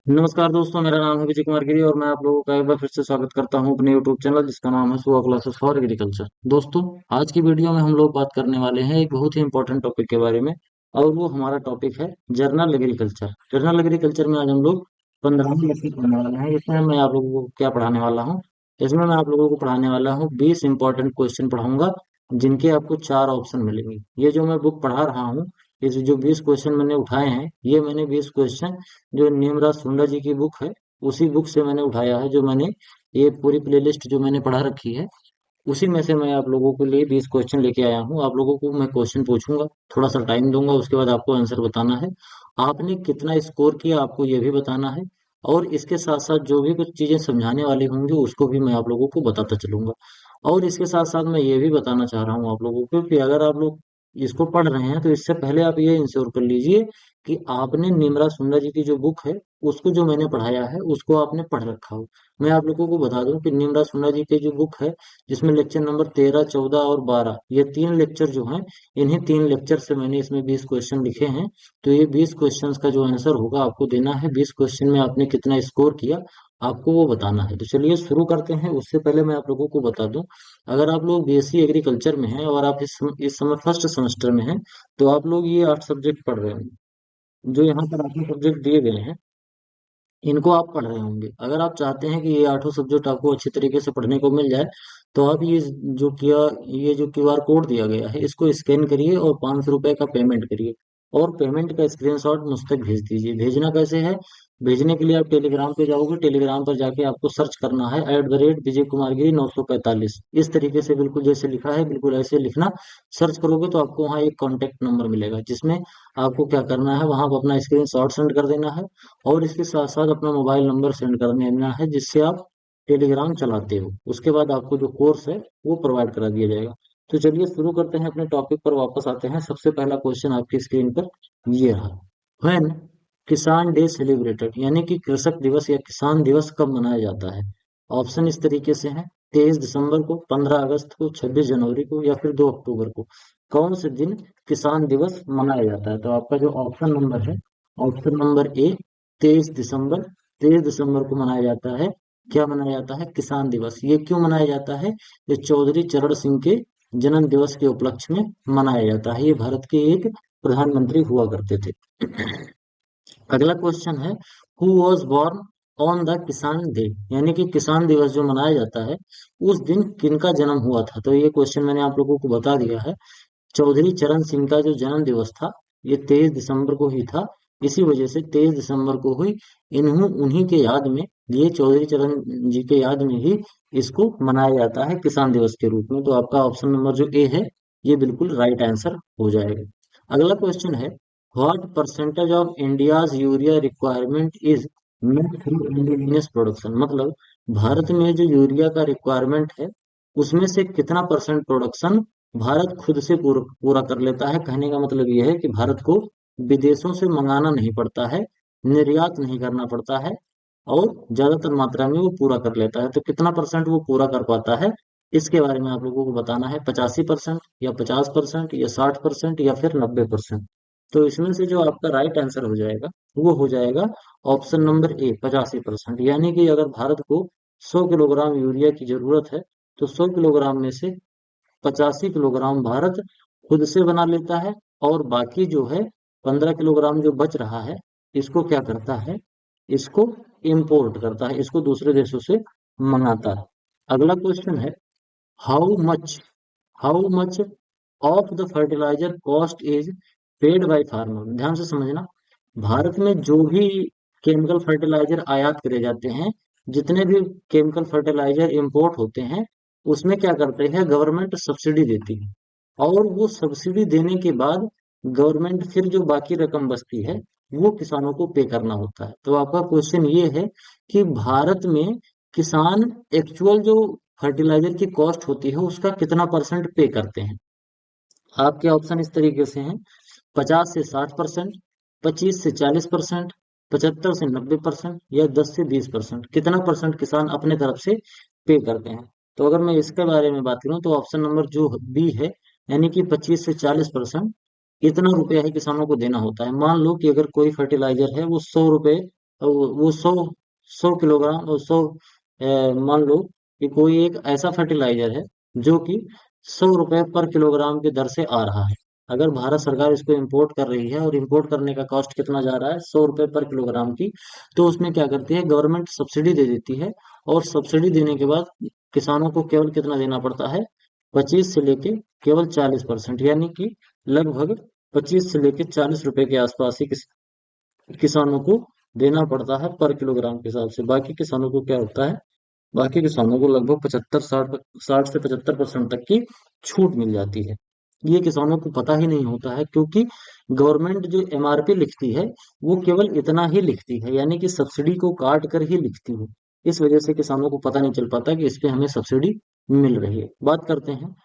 नमस्कार दोस्तों, मेरा नाम है विजय कुमार गिरी और मैं आप लोगों का एक बार फिर से स्वागत करता हूं अपने यूट्यूब चैनल जिसका नाम है सुवा क्लासेस फॉर एग्रीकल्चर। दोस्तों, आज की वीडियो में हम लोग बात करने वाले हैं एक बहुत ही इंपॉर्टेंट टॉपिक के बारे में। और वो हमारा टॉपिक है जर्नल एग्रीकल्चर। जर्नल एग्रीकल्चर में आज हम लोग 15वीं लेक्चर पढ़ने वाले हैं। इसमें मैं आप लोगों को क्या पढ़ाने वाला हूँ? इसमें मैं आप लोगों को पढ़ाने वाला हूँ 20 इंपॉर्टेंट क्वेश्चन पढ़ाऊंगा, जिनके आपको 4 ऑप्शन मिलेंगे। ये जो मैं बुक पढ़ा रहा हूँ, इस जो 20 क्वेश्चन मैंने उठाए हैं, ये मैंने 20 क्वेश्चन जो नीमराज सुंडा जी की बुक है, उसी बुक से मैंने उठाया है। जो मैंने ये पूरी प्लेलिस्ट जो मैंने पढ़ा रखी है, उसी में से मैं आप लोगों के लिए 20 क्वेश्चन लेके आया हूँ। आप लोगों को मैं क्वेश्चन पूछूंगा, थोड़ा सा टाइम दूंगा, उसके बाद आपको आंसर बताना है। आपने कितना स्कोर किया आपको ये भी बताना है। और इसके साथ साथ जो भी कुछ चीजें समझाने वाली होंगी उसको भी मैं आप लोगों को बताता चलूंगा। और इसके साथ साथ मैं ये भी बताना चाह रहा हूँ आप लोगों को कि अगर आप लोग इसको पढ़ रहे हैं तो इससे पहले आप ये इंश्योर कर लीजिए कि आपने निमरा सुंदर जी की जो बुक है, उसको जो मैंने पढ़ाया है उसको आपने पढ़ रखा हो। मैं आप लोगों को बता दूं कि निमरा सुंदर जी की जो बुक है, जिसमें लेक्चर नंबर 13, 14 और 12, ये 3 लेक्चर जो हैं, इन्हीं 3 लेक्चर से मैंने इसमें 20 क्वेश्चन लिखे हैं। तो ये 20 क्वेश्चंस का जो आंसर होगा आपको देना है। 20 क्वेश्चन में आपने कितना स्कोर किया आपको वो बताना है। तो चलिए शुरू करते हैं। उससे पहले मैं आप लोगों को बता दूं, अगर आप लोग बीएससी एग्रीकल्चर में हैं और आप इस समय फर्स्ट सेमेस्टर में हैं, तो आप लोग ये 8 सब्जेक्ट पढ़ रहे हैं। जो यहाँ पर आपको सब्जेक्ट दिए गए हैं, इनको आप पढ़ रहे होंगे। अगर आप चाहते हैं कि ये 8 सब्जेक्ट आपको अच्छी तरीके से पढ़ने को मिल जाए, तो आप ये जो क्यूआर कोड दिया गया है, इसको स्कैन करिए और 500 रुपए का पेमेंट करिए। और पेमेंट का स्क्रीनशॉट मुझ तक भेज दीजिए। भेजना कैसे है? भेजने के लिए आप टेलीग्राम पे जाओगे, टेलीग्राम पर जाके आपको सर्च करना है @विजय कुमार गिरी 945। इस तरीके से बिल्कुल जैसे लिखा है बिल्कुल ऐसे लिखना। सर्च करोगे तो आपको वहाँ एक कॉन्टेक्ट नंबर मिलेगा, जिसमें आपको क्या करना है, वहां पर अपना स्क्रीनशॉट सेंड कर देना है। और इसके साथ साथ अपना मोबाइल नंबर सेंड कर देना है जिससे आप टेलीग्राम चलाते हो। उसके बाद आपको जो कोर्स है वो प्रोवाइड करा दिया जाएगा। तो चलिए शुरू करते हैं, अपने टॉपिक पर वापस आते हैं। सबसे पहला क्वेश्चन आपकी स्क्रीन पर ये रहा। व्हेन किसान डे सेलिब्रेटेड, यानी कि कृषक दिवस या किसान दिवस कब मनाया जाता है? ऑप्शन इस तरीके से हैं: 23 दिसंबर को, 15 अगस्त को, 26 जनवरी को, या फिर 2 अक्टूबर को। कौन से दिन किसान दिवस मनाया जाता है? तो आपका जो ऑप्शन नंबर है, ऑप्शन नंबर ए, 23 दिसंबर। 23 दिसंबर को मनाया जाता है। क्या मनाया जाता है? किसान दिवस। ये क्यों मनाया जाता है? ये चौधरी चरण सिंह के जन्म दिवस के उपलक्ष्य में मनाया जाता है। ये भारत के एक प्रधानमंत्री हुआ करते थे। अगला क्वेश्चन है, who was born on the किसान डे, यानी कि किसान दिवस जो मनाया जाता है, उस दिन किनका जन्म हुआ था? तो ये क्वेश्चन मैंने आप लोगों को बता दिया है। चौधरी चरण सिंह का जो जन्म दिवस था, ये 23 दिसंबर को ही था। इसी वजह से 23 दिसंबर को हुई, इन्हों उन्हीं के याद में, ये चौधरी चरण जी के याद में ही इसको मनाया जाता है किसान दिवस के रूप में। तो आपका ऑप्शन नंबर जो ए है, ये बिल्कुल राइट आंसर हो जाएगा। अगला क्वेश्चन है, what percentage of India's urea requirement is met through indigenous production, मतलब भारत में जो यूरिया का रिक्वायरमेंट है, उसमें से कितना परसेंट प्रोडक्शन भारत खुद से पूरा कर लेता है? कहने का मतलब यह है कि भारत को विदेशों से मंगाना नहीं पड़ता है, निर्यात नहीं करना पड़ता है, और ज्यादातर मात्रा में वो पूरा कर लेता है। तो कितना परसेंट वो पूरा कर पाता है, इसके बारे में आप लोगों को बताना है। 85%, या 50%, या 60%, या फिर 90%। तो इसमें से जो आपका राइट आंसर हो जाएगा, वो हो जाएगा ऑप्शन नंबर ए, 85%। यानी कि अगर भारत को 100 किलोग्राम यूरिया की जरूरत है, तो 100 किलोग्राम में से 85 किलोग्राम भारत खुद से बना लेता है, और बाकी जो है 15 किलोग्राम जो बच रहा है, इसको क्या करता है, इसको इंपोर्ट करता है, इसको दूसरे देशों से मंगाता है। अगला क्वेश्चन है, how much how much of the fertiliser cost is paid by farmer. ध्यान से समझना, भारत में जो भी केमिकल फर्टिलाइजर आयात करे जाते हैं, जितने भी केमिकल फर्टिलाइजर इंपोर्ट होते हैं, उसमें क्या करते हैं, गवर्नमेंट सब्सिडी देती है। और वो सब्सिडी देने के बाद गवर्नमेंट फिर जो बाकी रकम बचती है, वो किसानों को पे करना होता है। तो आपका क्वेश्चन ये है कि भारत में किसान एक्चुअल जो फर्टिलाइजर की कॉस्ट होती है उसका कितना परसेंट पे करते हैं? आपके ऑप्शन इस तरीके से हैं: 50 से 60%, 25 से 40%, 75 से 90%, या 10 से 20%। कितना परसेंट किसान अपने तरफ से पे करते हैं? तो अगर मैं इसके बारे में बात करूं, तो ऑप्शन नंबर जो बी है, यानी कि 25 से 40%, इतना रुपया ही किसानों को देना होता है। मान लो कि अगर कोई फर्टिलाइजर है वो 100 रुपए वो 100 किलोग्राम और 100, मान लो कि कोई एक ऐसा फर्टिलाइजर है जो कि 100 रुपए पर किलोग्राम की दर से आ रहा है। अगर भारत सरकार इसको इंपोर्ट कर रही है और इंपोर्ट करने का कॉस्ट कितना जा रहा है, 100 रुपए पर किलोग्राम की, तो उसमें क्या करती है गवर्नमेंट, सब्सिडी दे देती है। और सब्सिडी देने के बाद किसानों को केवल कितना देना पड़ता है, 25 से लेके केवल 40%, यानी कि लगभग 25 से लेके 40 रुपए के आसपास ही किसानों को देना पड़ता है पर किलोग्राम के हिसाब से। बाकी किसानों को क्या होता है, बाकी किसानों को लगभग 75 60 60 से 75% तक की छूट मिल जाती है। ये किसानों को पता ही नहीं होता है, क्योंकि गवर्नमेंट जो एमआरपी लिखती है वो केवल इतना ही लिखती है, यानी कि सब्सिडी को काट कर ही लिखती है। इस वजह से किसानों को पता नहीं चल पाता कि इस पे हमें सब्सिडी मिल रही है। बात करते हैं,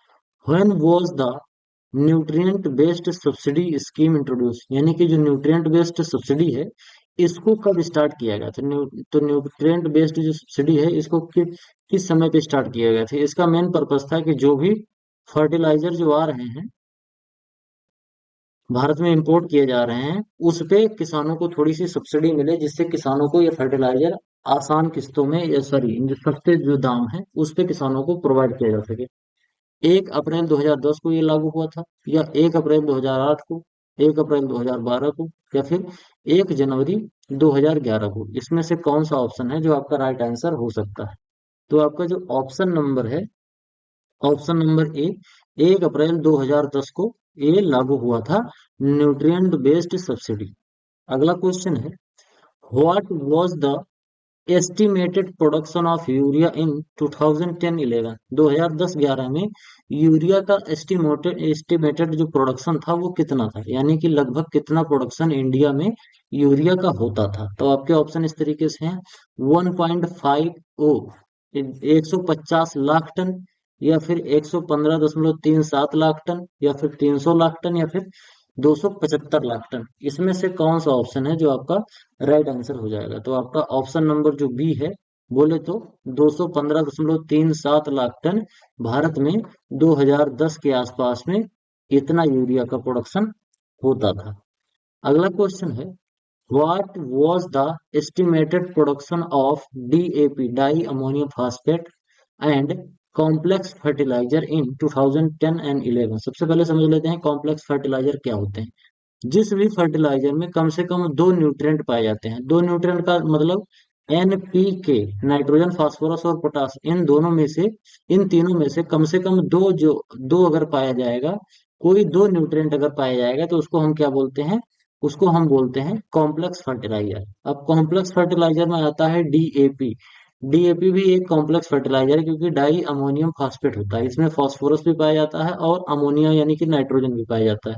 when was the nutrient based subsidy scheme introduce, यानी कि जो न्यूट्रिएंट बेस्ड सब्सिडी है इसको कब स्टार्ट किया गया था। तो न्यूट्रिएंट बेस्ड जो सब्सिडी है इसको किस समय पे स्टार्ट किया गया था। इसका मेन पर्पस था कि जो भी फर्टिलाइजर जो आ रहे हैं, भारत में इंपोर्ट किए जा रहे हैं, उस पे किसानों को थोड़ी सी सब्सिडी मिले, जिससे किसानों को ये फर्टिलाइजर आसान किस्तों में, या सॉरी जो सस्ते जो दाम है उस पे किसानों को प्रोवाइड किया जा सके। 1 अप्रैल 2010 को ये लागू हुआ था, या 1 अप्रैल 2008 को, 1 अप्रैल 2012 को, या फिर 1 जनवरी 2011 को। इसमें से कौन सा ऑप्शन है जो आपका राइट आंसर हो सकता है। तो आपका जो ऑप्शन नंबर है, ऑप्शन नंबर ए, 1 अप्रैल 2010 को ये लागू हुआ था, न्यूट्रिएंट बेस्ड सब्सिडी। अगला क्वेश्चन है, what was the estimated production of urea in 2010-11, 2010-11 में यूरिया का एस्टिमेटेड जो प्रोडक्शन था वो कितना था, यानी कि लगभग कितना प्रोडक्शन इंडिया में यूरिया का होता था। तो आपके ऑप्शन इस तरीके से हैं, 1.50, 150 लाख टन, या फिर 115.37 लाख टन, या फिर 300 लाख टन, या फिर 275 लाख टन। इसमें से कौन सा ऑप्शन है जो आपका राइट आंसर हो जाएगा। तो आपका ऑप्शन नंबर जो बी है, बोले तो 215.37 लाख टन भारत में 2010 के आसपास में इतना यूरिया का प्रोडक्शन होता था। अगला क्वेश्चन है, what was the estimated production of DAP, di ammonium phosphate, and complex fertiliser in 2010 and 11। सबसे पहले समझ लेते हैं कॉम्प्लेक्स फर्टिलाइजर क्या होते हैं। जिस भी फर्टिलाइजर में कम से कम दो न्यूट्रिएंट पाए जाते हैं, दो न्यूट्रिएंट का मतलब एनपीके, नाइट्रोजन फास्फोरस और पोटास, इन दोनों में से, इन तीनों में से कम दो, जो दो अगर पाया जाएगा, कोई दो न्यूट्रिएंट अगर पाया जाएगा, तो उसको हम क्या बोलते हैं, उसको हम बोलते हैं कॉम्प्लेक्स फर्टिलाइजर। अब कॉम्प्लेक्स फर्टिलाइजर में आता है डीएपी। डीएपी भी एक कॉम्प्लेक्स फर्टिलाइजर है, क्योंकि डाई अमोनियम फास्फेट होता है, इसमें फास्फोरस भी पाया जाता है और अमोनिया यानी कि नाइट्रोजन भी पाया जाता है।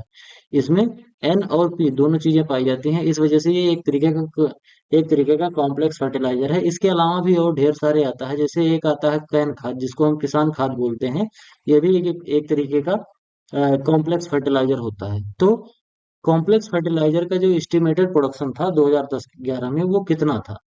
इसमें एन और पी दोनों चीजें पाई जाती हैं, इस वजह से ये एक तरीके का कॉम्प्लेक्स फर्टिलाइजर है। इसके अलावा भी और ढेर सारे आता है, जैसे एक आता है कैन खाद, जिसको हम किसान खाद बोलते हैं। ये भी एक तरीके का कॉम्प्लेक्स फर्टिलाइजर होता है। तो कॉम्प्लेक्स फर्टिलाइजर का जो एस्टिमेटेड प्रोडक्शन था 2010-11 में, वो कितना था,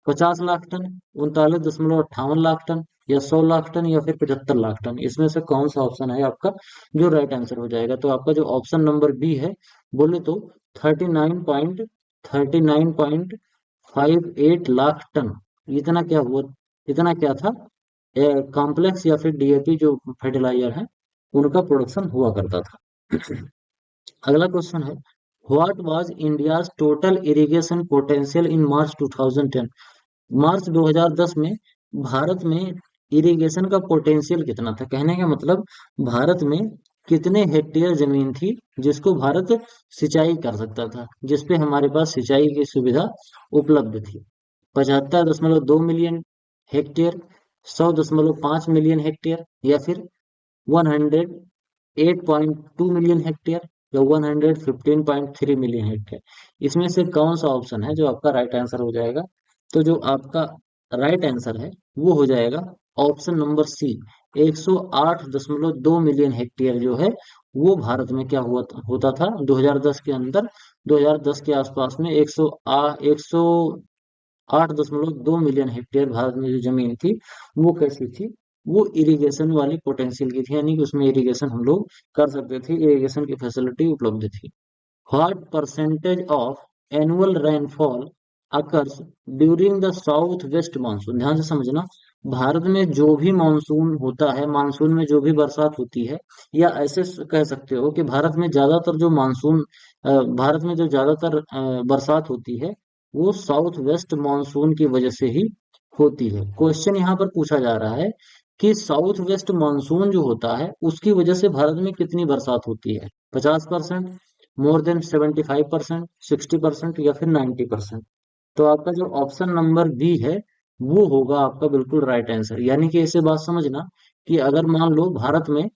50 लाख टन, 39.58 लाख टन, या 100 लाख टन, या फिर 75 लाख टन। इसमें से कौन सा ऑप्शन है आपका जो राइट आंसर हो जाएगा। तो आपका जो ऑप्शन नंबर बी है, बोले तो 39.58 लाख टन, इतना क्या हुआ, इतना क्या था, कॉम्प्लेक्स या फिर डीएपी जो फर्टिलाइजर है उनका प्रोडक्शन हुआ करता था। अगला क्वेश्चन है, what was India's total irrigation potential in March 2010। मार्च 2010 में भारत में इरिगेशन का पोटेंशियल कितना था। कहने का मतलब, भारत में कितने हेक्टेयर जमीन थी जिसको भारत सिंचाई कर सकता था, जिसपे हमारे पास सिंचाई की सुविधा उपलब्ध थी। 75.2 मिलियन हेक्टेयर, 100.5 मिलियन हेक्टेयर, या फिर 108.2 मिलियन हेक्टेयर, या 115.3 मिलियन हेक्टेयर। इसमें से कौन सा ऑप्शन है जो आपका राइट आंसर हो जाएगा। तो जो आपका राइट आंसर है वो हो जाएगा option number C, 108.2 million hectare जो है वो भारत में क्या हुआ होता था 2010 के अंदर। 2010 के आसपास में 108.2 मिलियन हेक्टेयर भारत में जो जमीन थी वो कैसी थी, वो इरिगेशन वाली पोटेंशियल की थी, यानी कि उसमें इरिगेशन हम लोग कर सकते थे, इरिगेशन की फैसिलिटी उपलब्ध थी। What percentage of annual rainfall occurs during the south west monsoon. ध्यान से समझना, भारत में जो भी मानसून होता है, मानसून में जो भी बरसात होती है, या ऐसे कह सकते हो कि भारत में ज्यादातर जो मानसून भारत में जो ज्यादातर बरसात होती है वो साउथ वेस्ट मानसून की वजह से ही होती है। क्वेश्चन यहाँ पर पूछा जा रहा है कि साउथ वेस्ट मानसून जो होता है उसकी वजह से भारत में कितनी बरसात होती है, 50%, मोर देन 75%, 60% या फिर 90%। तो आपका जो ऑप्शन नंबर बी है वो होगा आपका बिल्कुल राइट आंसर। यानी कि ऐसे बात समझना कि अगर मान लो भारत में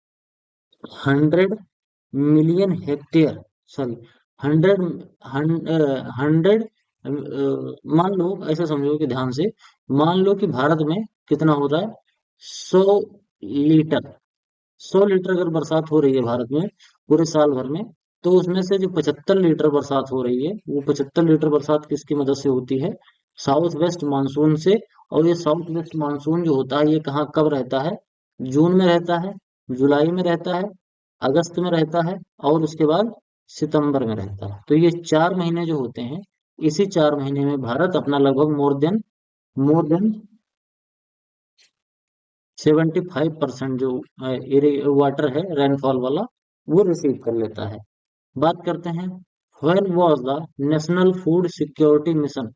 100 million hectare, sorry, hundred hundred मान लो, ऐसे समझो कि ध्यान से मान लो कि भारत में कितना हो रहा है, 100 लीटर, 100 लीटर अगर बरसात हो रही है भारत में पूरे साल भर में, तो उसमें से जो 75 लीटर बरसात हो रही है वो 75 लीटर बरसात किसकी मदद से होती है, साउथ वेस्ट मानसून से। और ये साउथ वेस्ट मानसून जो होता है ये कहाँ कब रहता है, जून में रहता है, जुलाई में रहता है, अगस्त में रहता है, और उसके बाद सितंबर में रहता है। तो ये 4 महीने जो होते हैं, इसी 4 महीने में भारत अपना लगभग मोर देन 75% जो वाटर है रेनफॉल वाला वो रिसीव कर लेता है। बात करते हैं, when was the national food security mission,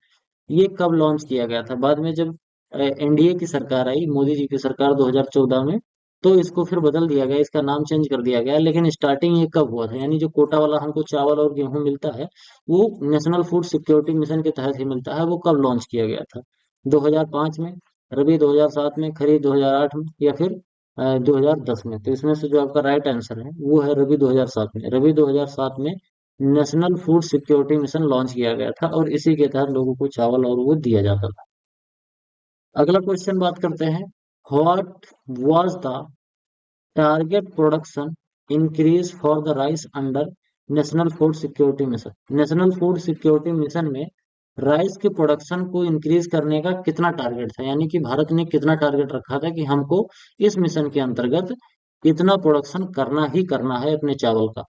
ये कब लॉन्च किया गया था। बाद में जब एनडीए की सरकार आई, मोदी जी की सरकार 2014 में, तो इसको फिर बदल दिया गया, इसका नाम चेंज कर दिया गया। लेकिन स्टार्टिंग ये कब हुआ था, यानी जो कोटा वाला हमको चावल और गेहूं मिलता है वो नेशनल फूड सिक्योरिटी मिशन के तहत ही मिलता है, वो कब लॉन्च किया गया था, 2005 में, रबी 2007 में, खरीफ 2008 में, या फिर 2010 में। तो इसमें से जो आपका राइट आंसर है वो है रबी 2007 में। रबी 2007 में national food security mission launch किया गया था और इसी के तहत लोगों को चावल और वो दिया जाता था। अगला क्वेश्चन बात करते हैं, what was the target production increase for the rice under national food security mission. National food security mission में राइस के प्रोडक्शन को इंक्रीज करने का कितना टारगेट था, यानी कि भारत ने कितना टारगेट रखा था कि हमको इस मिशन के अंतर्गत इतना प्रोडक्शन करना ही करना है अपने चावल का,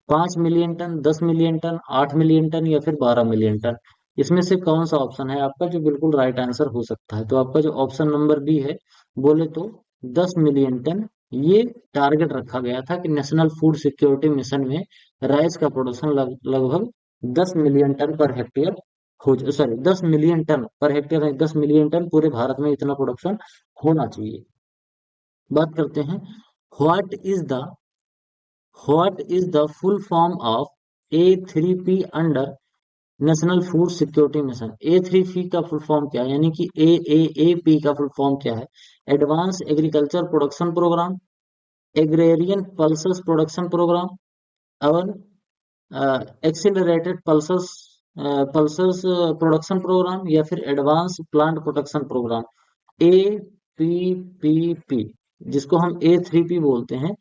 5 million tonne, 10 million tonne, 8 million tonne, या फिर 12 मिलियन टन। इसमें से कौन सा ऑप्शन है आपका जो बिल्कुल राइट आंसर हो सकता है। तो आपका जो ऑप्शन नंबर बी है, बोले तो 10 मिलियन टन, ये टारगेट रखा गया था कि नेशनल फूड सिक्योरिटी मिशन में राइस का प्रोडक्शन लगभग 10 मिलियन टन पर हेक्टेयर हो, sorry, 10 million ton per hectare है, 10 मिलियन टन पूरे भारत में इतना प्रोडक्शन होना चाहिए। बात करते हैं, what is the What is the full form of A3P under national food security mission. A3P का फुल फॉर्म क्या है, यानी कि AAAP का फुल फॉर्म क्या है, advance agriculture production programme, agrarian pulses production programme, और accelerated pulses pulses production programme, या फिर advance plant protection programme. APPP, जिसको हम A3P बोलते हैं,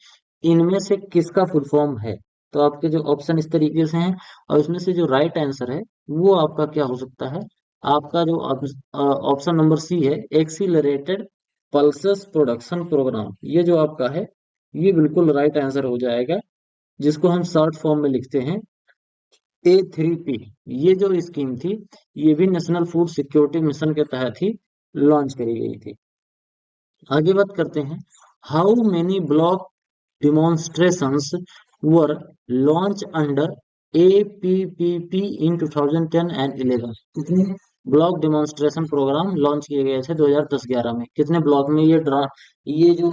इनमें से किसका फुल फॉर्म है। तो आपके जो ऑप्शन इस तरीके से हैं, और इसमें से जो राइट आंसर है वो आपका क्या हो सकता है, आपका जो ऑप्शन नंबर सी है, एक्सीलरेटेड पल्सेस प्रोडक्शन प्रोग्राम, ये जो आपका है ये बिल्कुल राइट आंसर हो जाएगा, जिसको हम शॉर्ट फॉर्म में लिखते हैं A3P। ये जो स्कीम थी ये भी नेशनल फूड सिक्योरिटी मिशन के तहत ही लॉन्च करी गई थी। आगे बात करते हैं, how many block demonstrations were launched under APPP in 2010 and 11। कितने ब्लॉक डेमोन्स्ट्रेशन प्रोग्राम लॉन्च किए गए थे 2010-11 में, कितने ब्लॉक में ये जो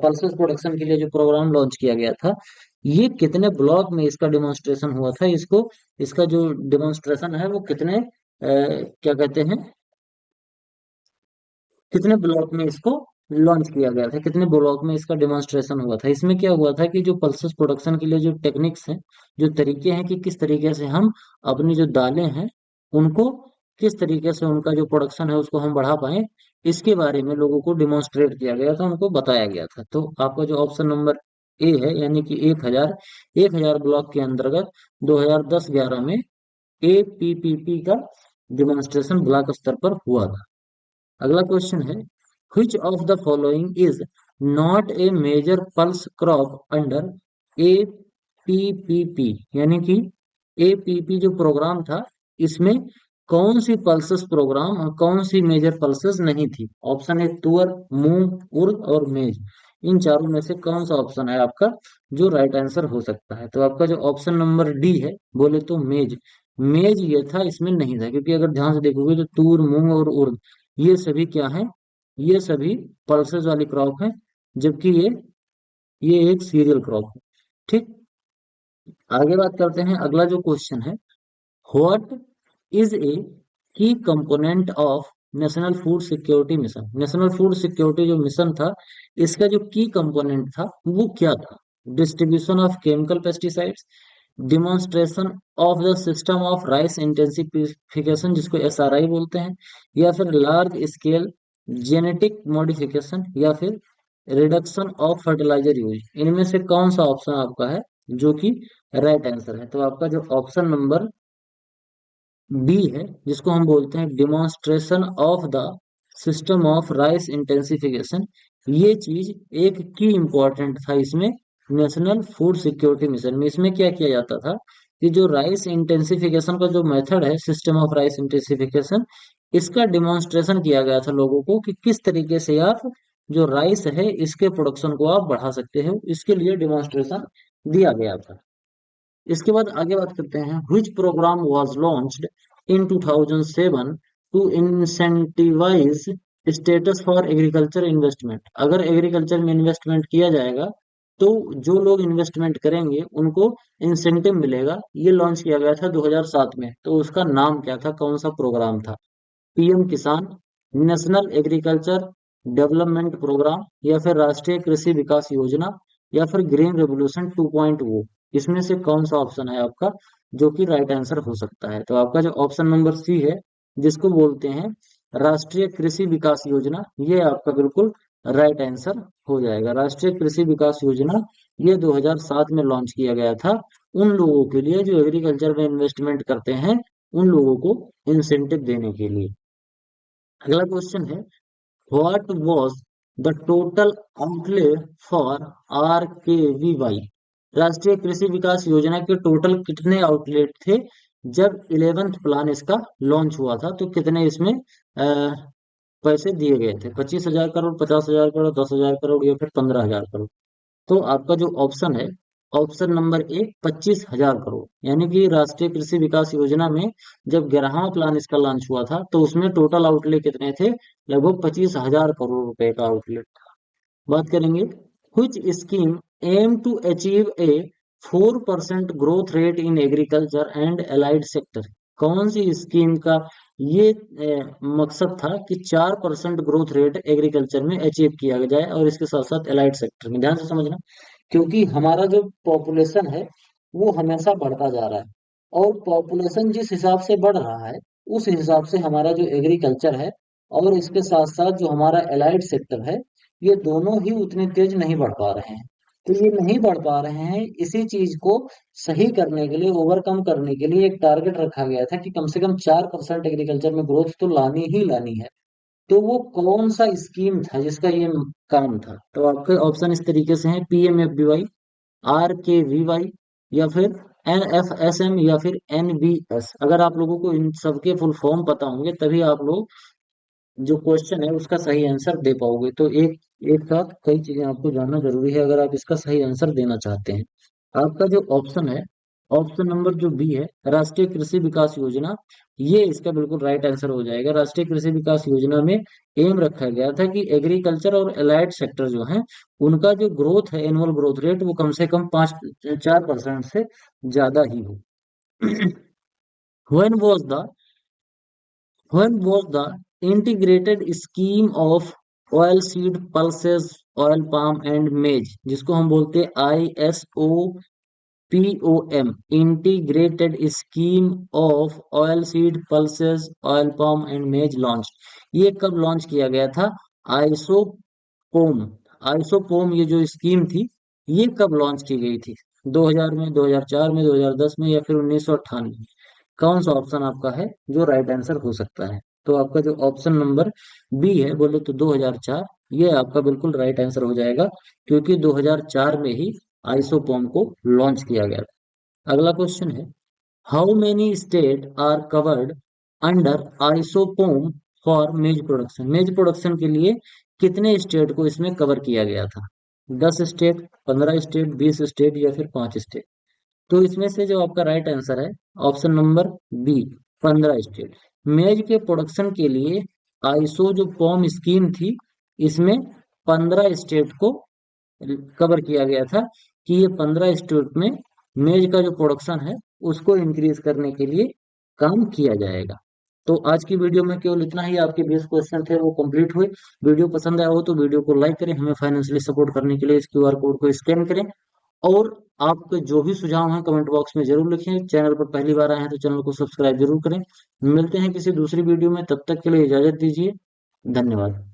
पल्सेस प्रोडक्शन के लिए जो प्रोग्राम लॉन्च किया गया था, ये कितने ब्लॉक में इसका डेमोन्स्ट्रेशन हुआ था, इसको, इसका जो डेमोन्स्ट्रेशन है वो कितने क्या कहते हैं, कितने ब्लॉक में इसको लॉन्च किया गया था, कितने ब्लॉक में इसका डेमोन्स्ट्रेशन हुआ था। इसमें क्या हुआ था कि जो पल्सेस प्रोडक्शन के लिए जो टेक्निक्स हैं, जो तरीके हैं कि किस तरीके से हम अपनी जो दालें हैं उनको किस तरीके से उनका जो प्रोडक्शन है उसको हम बढ़ा पाए, इसके बारे में लोगों को डिमॉन्स्ट्रेट किया गया था, उनको बताया गया था। तो आपका जो ऑप्शन नंबर ए है, यानी कि 1000 ब्लॉक के अंतर्गत 2010-11 में APPP का डिमॉन्स्ट्रेशन ब्लॉक स्तर पर हुआ था। अगला क्वेश्चन है, which of the following is not a major pulse crop under APPP, यानी कि APP जो प्रोग्राम था इसमें कौन सी पल्सेस प्रोग्राम और कौन सी मेजर पल्सेस नहीं थी? ऑप्शन है तुअर, मूंग, उर्द और मेज। इन चारों में से कौन सा ऑप्शन है आपका जो राइट आंसर हो सकता है? तो आपका जो ऑप्शन नंबर डी है, बोले तो मेज। मेज ये था, इसमें नहीं था, क्योंकि अगर ध्यान से देखोगे तो तूर, मूंग और उर्द ये सभी क्या है? ये सभी पल्सेस वाली क्रॉप है, जबकि ये एक सीरियल क्रॉप है। ठीक। आगे बात करते हैं, अगला जो क्वेश्चन है, व्हाट इज ए की component of national food security mission? National food security जो मिशन था, इसका जो की कंपोनेंट था वो क्या था? Distribution of chemical pesticides, demonstration of the system of rice intensification जिसको एसआरआई बोलते हैं, या फिर लार्ज स्केल जेनेटिक मॉडिफिकेशन, या फिर रिडक्शन ऑफ फर्टिलाइजर यूज। इनमें से कौन सा ऑप्शन आपका है जो कि राइट आंसर है? तो आपका जो ऑप्शन नंबर बी है, जिसको हम बोलते हैं demonstration of the system of rice intensification, ये चीज एक की इंपॉर्टेंट था इसमें नेशनल फूड सिक्योरिटी मिशन में। इसमें क्या किया जाता था कि जो राइस इंटेंसिफिकेशन का जो मेथड है, सिस्टम ऑफ राइस इंटेंसिफिकेशन, इसका डिमॉन्स्ट्रेशन किया गया था लोगों को कि किस तरीके से आप जो राइस है इसके प्रोडक्शन को आप बढ़ा सकते हो, इसके लिए डिमॉन्स्ट्रेशन दिया गया था। इसके बाद आगे बात करते हैं, which program was launched in 2007 to incentivize status for agriculture investment? अगर एग्रीकल्चर में इन्वेस्टमेंट किया जाएगा तो जो लोग इन्वेस्टमेंट करेंगे उनको इंसेंटिव मिलेगा। ये लॉन्च किया गया था 2007 में। तो उसका नाम क्या था, कौन सा प्रोग्राम था? पीएम किसान, नेशनल एग्रीकल्चर डेवलपमेंट प्रोग्राम, या फिर राष्ट्रीय कृषि विकास योजना, या फिर ग्रीन रेवोल्यूशन 2.0। इसमें से कौन सा ऑप्शन है आपका जो कि राइट आंसर हो सकता है? तो आपका जो ऑप्शन नंबर सी है, जिसको बोलते हैं राष्ट्रीय कृषि विकास योजना, ये आपका बिल्कुल राइट आंसर हो जाएगा। राष्ट्रीय कृषि विकास योजना ये 2007 में लॉन्च किया गया था उन लोगों के लिए जो एग्रीकल्चर में इन्वेस्टमेंट करते हैं, उन लोगों को इंसेंटिव देने के लिए। अगला क्वेश्चन है, what was the total outlay for RKVY? राष्ट्रीय कृषि विकास योजना के टोटल कितने आउटलेट थे जब 11th प्लान इसका लॉन्च हुआ था? तो कितने इसमें पैसे दिए गए थे? 25,000 करोड़, 50,000 करोड़, 10,000 करोड़, या फिर 15,000 करोड़? तो आपका जो ऑप्शन है, ऑप्शन नंबर ए 25,000 करोड़। यानी कि राष्ट्रीय कृषि विकास योजना में जब 11वां प्लान इसका लॉन्च हुआ था तो उसमें टोटल आउटले कितने थे? लगभग 25,000 करोड़ रुपए का आउटलेट था। बात करेंगे, which scheme aim to achieve a 4% growth rate in agriculture and allied sector? कौन सी स्कीम का ये मकसद था कि 4% ग्रोथ रेट एग्रीकल्चर में अचीव किया जाए और इसके साथ साथ एलाइड सेक्टर में? ध्यान से समझना, क्योंकि हमारा जो पॉपुलेशन है वो हमेशा बढ़ता जा रहा है, और पॉपुलेशन जिस हिसाब से बढ़ रहा है उस हिसाब से हमारा जो एग्रीकल्चर है और इसके साथ साथ जो हमारा एलाइड सेक्टर है, ये दोनों ही उतनी तेज नहीं बढ़ पा रहे हैं। तो ये नहीं बढ़ पा रहे हैं, इसी चीज को सही करने के लिए, ओवरकम करने के लिए एक टारगेट रखा गया था कि कम से कम 4% एग्रीकल्चर में ग्रोथ तो लानी ही लानी है। तो वो कौन सा स्कीम था जिसका ये काम था? तो आपके ऑप्शन इस तरीके से हैं, PMFBY, RKVY, या फिर NFSM, या फिर NBS। अगर आप लोगों को इन सबके फुल फॉर्म पता होंगे तभी आप लोग जो क्वेश्चन है उसका सही आंसर दे पाओगे। तो एक एक साथ कई चीजें आपको जानना जरूरी है अगर आप इसका सही आंसर देना चाहते हैं। आपका जो ऑप्शन है, ऑप्शन नंबर जो बी है, राष्ट्रीय कृषि विकास योजना, ये इसका बिल्कुल राइट आंसर हो जाएगा। राष्ट्रीय कृषि विकास योजना में एम रखा गया था कि एग्रीकल्चर और एलाइड सेक्टर जो है उनका जो ग्रोथ है, एनुअल ग्रोथ रेट, वो कम से कम 4% से ज्यादा ही हो। when was the When was the integrated scheme of oil seed pulses, oil palm and maize, जिसको हम बोलते हैं ISOPOM, integrated scheme of oil seed pulses, oil palm and मेज लॉन्च, ये कब लॉन्च किया गया था? आइसोपोम, आइसोपोम ये जो स्कीम थी ये कब लॉन्च की गई थी? 2000 में, 2004 में, 2010 में, या फिर 1998 में? कौन सा ऑप्शन आपका है जो राइट आंसर हो सकता है? तो आपका जो ऑप्शन नंबर बी है, बोले तो 2004, ये आपका बिल्कुल राइट आंसर हो जाएगा, क्योंकि 2004 में ही आइसोपोम को लॉन्च किया गया था। अगला क्वेश्चन है, how many state are covered under ISOPOM for maize production. Maize production के लिए कितने स्टेट को इसमें कवर किया गया था? 10 स्टेट, 15 स्टेट, 20 स्टेट या फिर 5 स्टेट? तो इसमें से जो आपका राइट आंसर है ऑप्शन नंबर बी, 15 स्टेट। मेज के प्रोडक्शन के लिए आईसो जो फॉर्म स्कीम थी, इसमें 15 स्टेट को कवर किया गया था कि ये 15 स्टेट में मेज का जो प्रोडक्शन है उसको इंक्रीज करने के लिए काम किया जाएगा। तो आज की वीडियो में केवल इतना ही, आपके 20 क्वेश्चन थे वो कंप्लीट हुए। वीडियो पसंद आया हो तो वीडियो को लाइक करें, हमें फाइनेंशियली सपोर्ट करने के लिए इस क्यूआर कोड को स्कैन करें। और आपके जो भी सुझाव हैं कमेंट बॉक्स में जरूर लिखें। चैनल पर पहली बार आए हैं तो चैनल को सब्सक्राइब जरूर करें। मिलते हैं किसी दूसरी वीडियो में, तब तक के लिए इजाजत दीजिए। धन्यवाद।